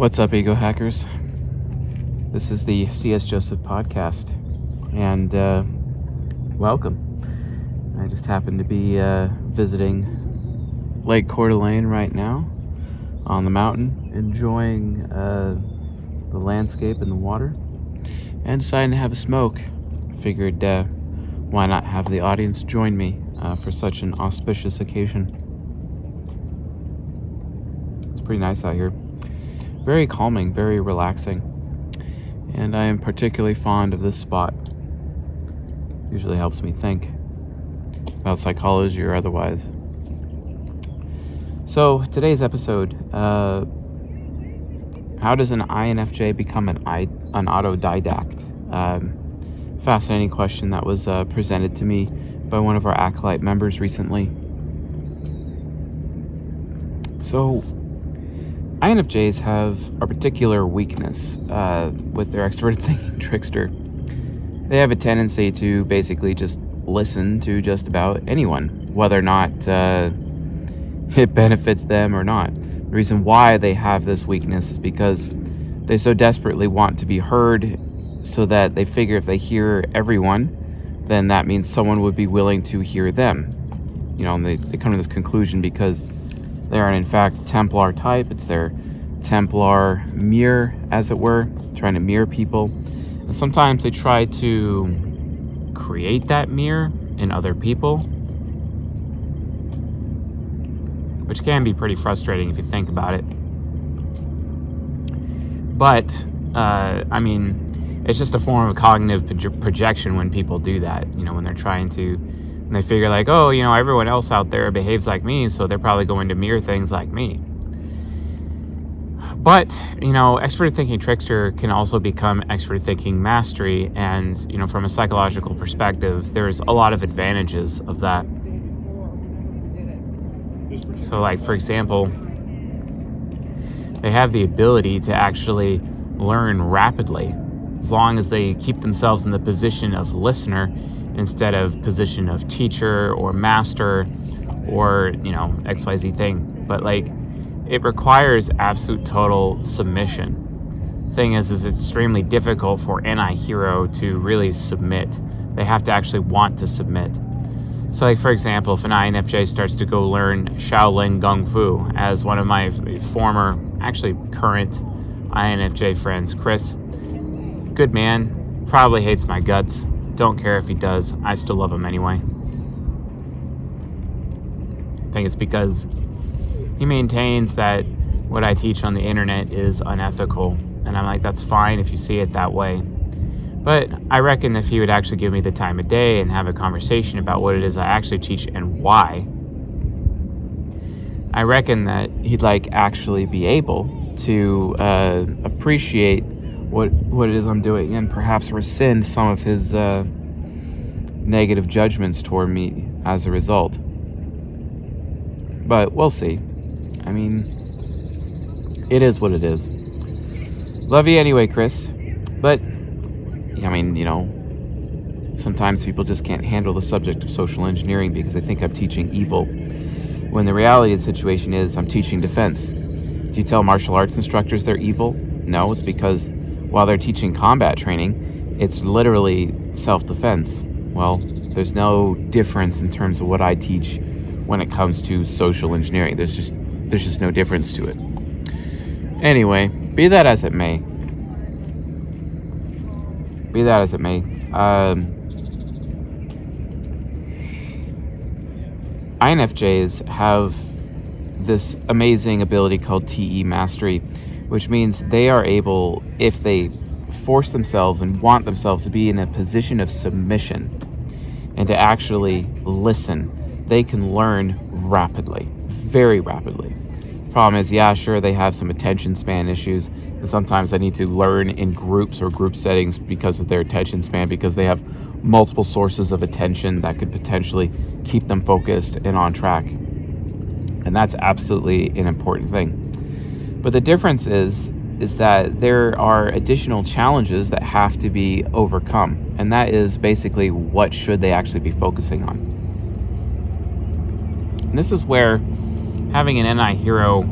What's up, Ego Hackers? This is the C.S. Joseph podcast, and welcome. I just happen to be visiting Lake Coeur d'Alene right now on the mountain, enjoying the landscape and the water, and deciding to have a smoke. Figured why not have the audience join me for such an auspicious occasion. It's pretty nice out here. Very calming, very relaxing, and I am particularly fond of this spot. Usually helps me think about psychology or otherwise. So today's episode, how does an INFJ become an autodidact? Fascinating question that was presented to me by one of our Acolyte members recently. So INFJs have a particular weakness with their extroverted thinking trickster. They have a tendency to basically just listen to just about anyone, whether or not it benefits them or not. The reason why they have this weakness is because they so desperately want to be heard, so that they figure if they hear everyone, then that means someone would be willing to hear them. And they come to this conclusion because they are, in fact, Templar type. It's their Templar mirror, as it were, trying to mirror people. And sometimes they try to create that mirror in other people, which can be pretty frustrating if you think about it. But, it's just a form of cognitive projection when people do that, when they're trying to. And they figure like, everyone else out there behaves like me, so they're probably going to mirror things like me. But, extroverted thinking trickster can also become extroverted thinking mastery. And, from a psychological perspective, there's a lot of advantages of that. So, like, for example, they have the ability to actually learn rapidly as long as they keep themselves in the position of listener instead of position of teacher or master or, XYZ thing. But it requires absolute total submission. Thing is it's extremely difficult for anti-hero to really submit. They have to actually want to submit. So for example, if an INFJ starts to go learn Shaolin Kung Fu, as one of my former, actually current INFJ friends, Chris, good man, probably hates my guts. Don't care if he does. I still love him anyway. I think it's because he maintains that what I teach on the internet is unethical. And I'm like, that's fine if you see it that way. But I reckon if he would actually give me the time of day and have a conversation about what it is I actually teach and why, I reckon that he'd actually be able to appreciate what it is I'm doing, and perhaps rescind some of his negative judgments toward me as a result. But we'll see. It is what it is. Love you anyway, Chris. But, sometimes people just can't handle the subject of social engineering because they think I'm teaching evil, when the reality of the situation is I'm teaching defense. Do you tell martial arts instructors they're evil? No, it's because while they're teaching combat training, it's literally self-defense. Well, there's no difference in terms of what I teach when it comes to social engineering. There's just no difference to it. Anyway, be that as it may. INFJs have this amazing ability called TE mastery, which means they are able, if they force themselves and want themselves to be in a position of submission and to actually listen, they can learn rapidly, very rapidly. Problem is, sure, they have some attention span issues, and sometimes they need to learn in groups or group settings because of their attention span, because they have multiple sources of attention that could potentially keep them focused and on track. And that's absolutely an important thing. But the difference is that there are additional challenges that have to be overcome. And that is basically, what should they actually be focusing on? And this is where having an NI hero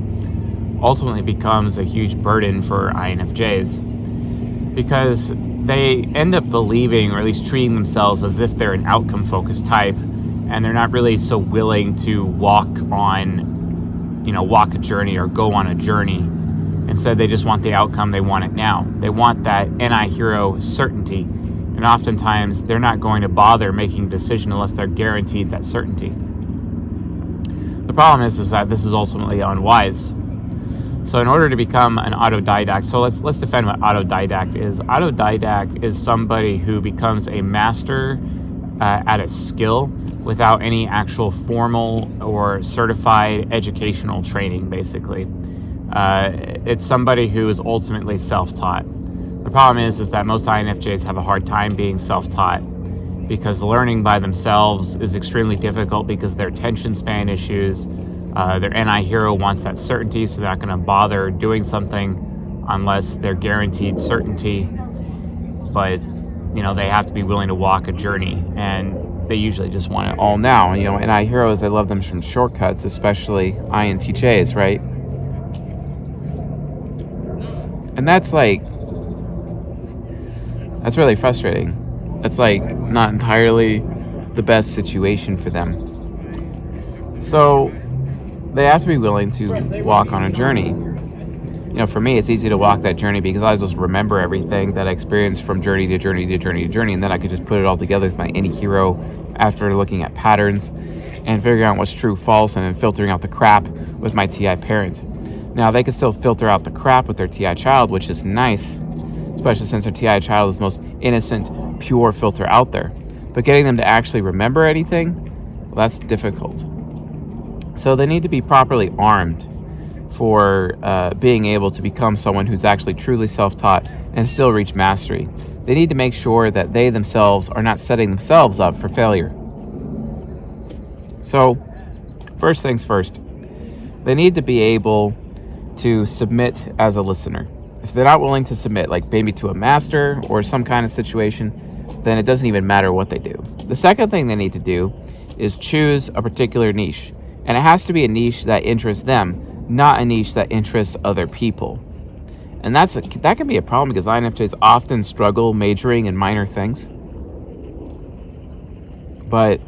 ultimately becomes a huge burden for INFJs, because they end up believing, or at least treating themselves as if they're an outcome-focused type, and they're not really so willing to walk a journey or go on a journey. Instead, they just want the outcome. They want it now. They want that NI hero certainty. And oftentimes, they're not going to bother making a decision unless they're guaranteed that certainty. The problem is that this is ultimately unwise. So in order to become an autodidact, so let's define what autodidact is. Autodidact is somebody who becomes a master at a skill without any actual formal or certified educational training, basically. It's somebody who is ultimately self-taught. The problem is that most INFJs have a hard time being self-taught, because learning by themselves is extremely difficult because their attention span issues. Their NI hero wants that certainty, so they're not going to bother doing something unless they're guaranteed certainty. But, they have to be willing to walk a journey, and they usually just want it all now. NI heroes, they love them from shortcuts, especially INTJs, right? And that's really frustrating. That's not entirely the best situation for them. So they have to be willing to walk on a journey. For me, it's easy to walk that journey because I just remember everything that I experienced from journey to journey to journey to journey, and then I could just put it all together with my NI hero after looking at patterns and figuring out what's true, false, and then filtering out the crap with my TI parent. Now, they can still filter out the crap with their TI child, which is nice, especially since their TI child is the most innocent, pure filter out there. But getting them to actually remember anything, well, that's difficult. So they need to be properly armed for being able to become someone who's actually truly self-taught and still reach mastery. They need to make sure that they themselves are not setting themselves up for failure. So, first things first, they need to be able to submit as a listener. If they're not willing to submit, maybe to a master or some kind of situation, then it doesn't even matter what they do. The second thing they need to do is choose a particular niche. And it has to be a niche that interests them, not a niche that interests other people. And that can be a problem because INFJs often struggle majoring in minor things. But,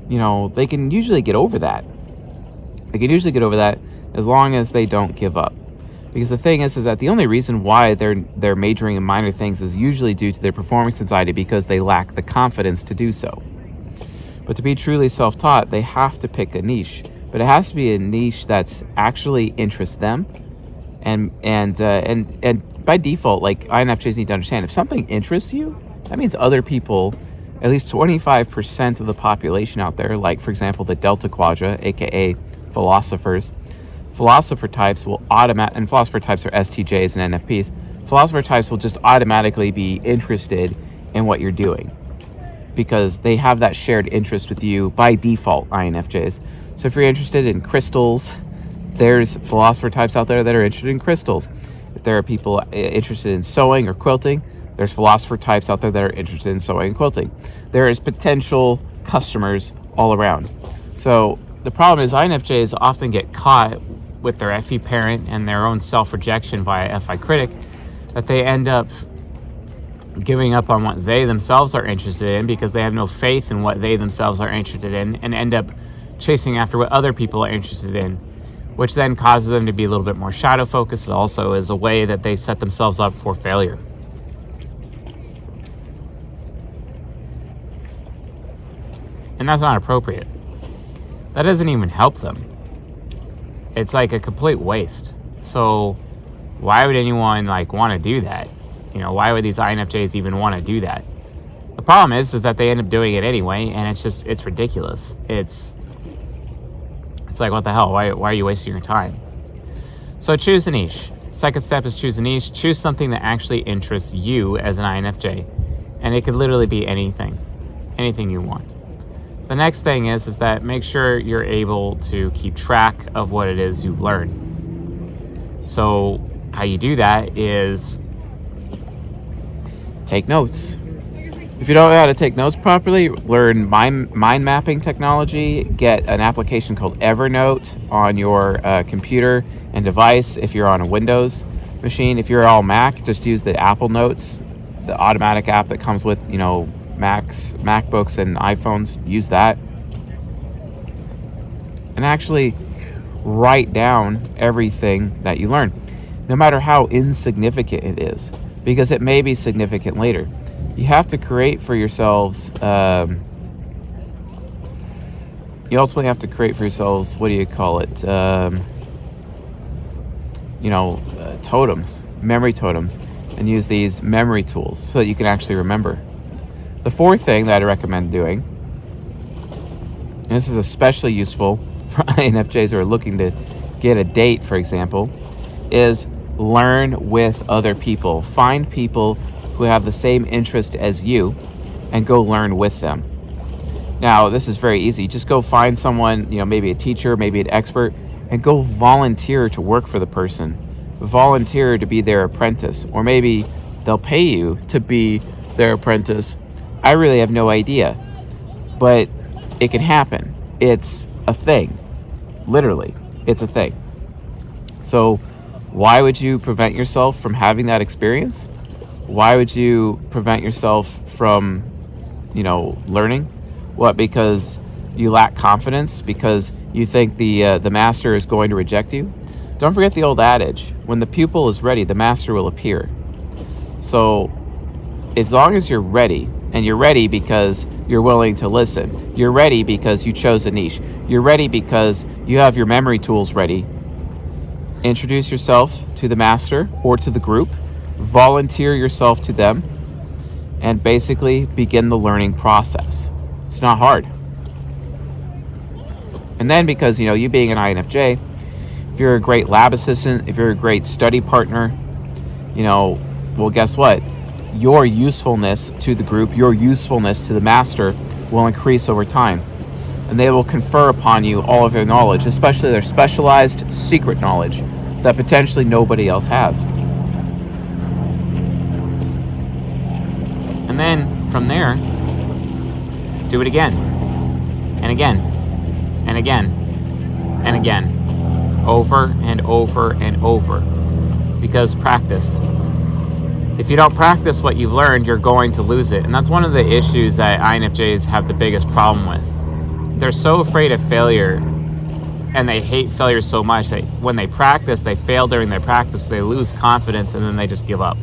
they can usually get over that. As long as they don't give up. Because the thing is that the only reason why they're majoring in minor things is usually due to their performance anxiety, because they lack the confidence to do so. But to be truly self-taught, they have to pick a niche. But it has to be a niche that's actually interests them. And by default, INFJs need to understand, if something interests you, that means other people, at least 25% of the population out there, for example, the Delta Quadra, aka philosophers. Philosopher types will and philosopher types are STJs and NFPs. Philosopher types will just automatically be interested in what you're doing because they have that shared interest with you by default, INFJs. So if you're interested in crystals, there's philosopher types out there that are interested in crystals. If there are people interested in sewing or quilting, there's philosopher types out there that are interested in sewing and quilting. There is potential customers all around. So the problem is INFJs often get caught with their FE parent and their own self-rejection via FI critic, that they end up giving up on what they themselves are interested in because they have no faith in what they themselves are interested in, and end up chasing after what other people are interested in, which then causes them to be a little bit more shadow focused. It also is a way that they set themselves up for failure. And that's not appropriate. That doesn't even help them. It's a complete waste. So why would anyone want to do that? Why would these INFJs even want to do that? The problem is that they end up doing it anyway, and it's ridiculous. It's what the hell? Why are you wasting your time? So choose a niche. Second step is choose a niche. Choose something that actually interests you as an INFJ. And it could literally be anything you want. The next thing is that make sure you're able to keep track of what it is you've learned. So how you do that is take notes. If you don't know how to take notes properly, learn mind mapping technology. Get an application called Evernote on your computer and device if you're on a Windows machine. If you're all Mac, just use the Apple Notes, the automatic app that comes with, MacBooks and iPhones. Use that. And actually write down everything that you learn, no matter how insignificant it is, because it may be significant later. You have to create for yourselves, you ultimately have to create for yourselves, what do you call it? Totems, memory totems, and use these memory tools so that you can actually remember. The fourth thing that I recommend doing, and this is especially useful for INFJs who are looking to get a date, for example, is learn with other people. Find people who have the same interest as you and go learn with them. Now, this is very easy. Just go find someone, maybe a teacher, maybe an expert, and go volunteer to work for the person. Volunteer to be their apprentice, or maybe they'll pay you to be their apprentice. I really have no idea, but it can happen. It's a thing. Literally, it's a thing. So why would you prevent yourself from having that experience? Why would you prevent yourself from, learning? What, because you lack confidence? Because you think the master is going to reject you? Don't forget the old adage, when the pupil is ready, the master will appear. So as long as you're ready, and you're ready because you're willing to listen, you're ready because you chose a niche, you're ready because you have your memory tools ready, introduce yourself to the master or to the group, volunteer yourself to them, and basically begin the learning process. It's not hard. And then because, you being an INFJ, if you're a great lab assistant, if you're a great study partner, well, guess what? Your usefulness to the group, your usefulness to the master will increase over time. And they will confer upon you all of their knowledge, especially their specialized secret knowledge that potentially nobody else has. And then from there, do it again and again and again and again, over and over and over, because practice. If you don't practice what you've learned, you're going to lose it. And that's one of the issues that INFJs have the biggest problem with. They're so afraid of failure, and they hate failure so much that when they practice, they fail during their practice, they lose confidence, and then they just give up.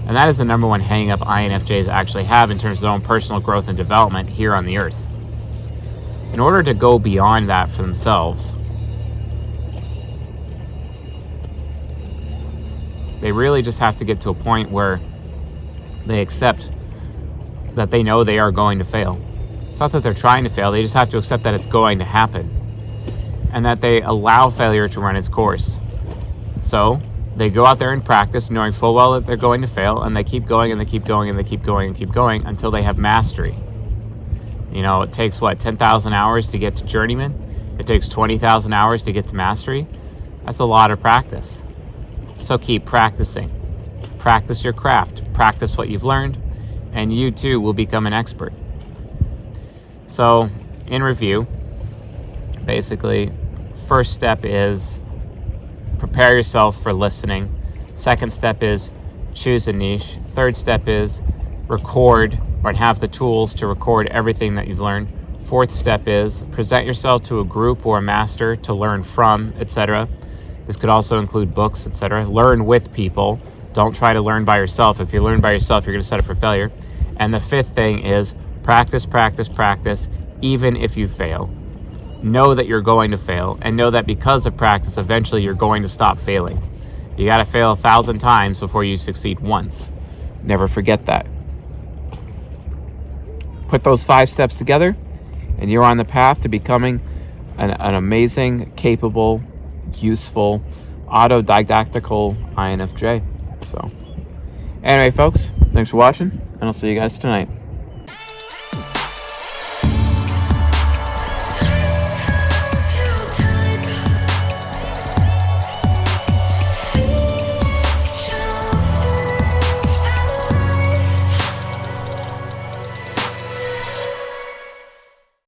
And that is the number one hang-up INFJs actually have in terms of their own personal growth and development here on the earth. In order to go beyond that for themselves, they really just have to get to a point where they accept that they know they are going to fail. It's not that they're trying to fail, they just have to accept that it's going to happen, and that they allow failure to run its course. So they go out there and practice, knowing full well that they're going to fail, and they keep going and they keep going and they keep going and keep going until they have mastery. It takes 10,000 hours to get to journeyman? It takes 20,000 hours to get to mastery? That's a lot of practice. So keep practicing. Practice your craft. Practice what you've learned, and you too will become an expert. So, in review, basically, first step is prepare yourself for listening. Second step is choose a niche. Third step is record or have the tools to record everything that you've learned. Fourth step is present yourself to a group or a master to learn from, etc. This could also include books, etc. Learn with people. Don't try to learn by yourself. If you learn by yourself, you're going to set up for failure. And the fifth thing is practice, practice, practice, even if you fail. Know that you're going to fail, and know that because of practice, eventually you're going to stop failing. You got to fail 1,000 times before you succeed once. Never forget that. Put those 5 steps together, and you're on the path to becoming an amazing, capable, useful, autodidactical INFJ. So, anyway, folks, thanks for watching, and I'll see you guys tonight.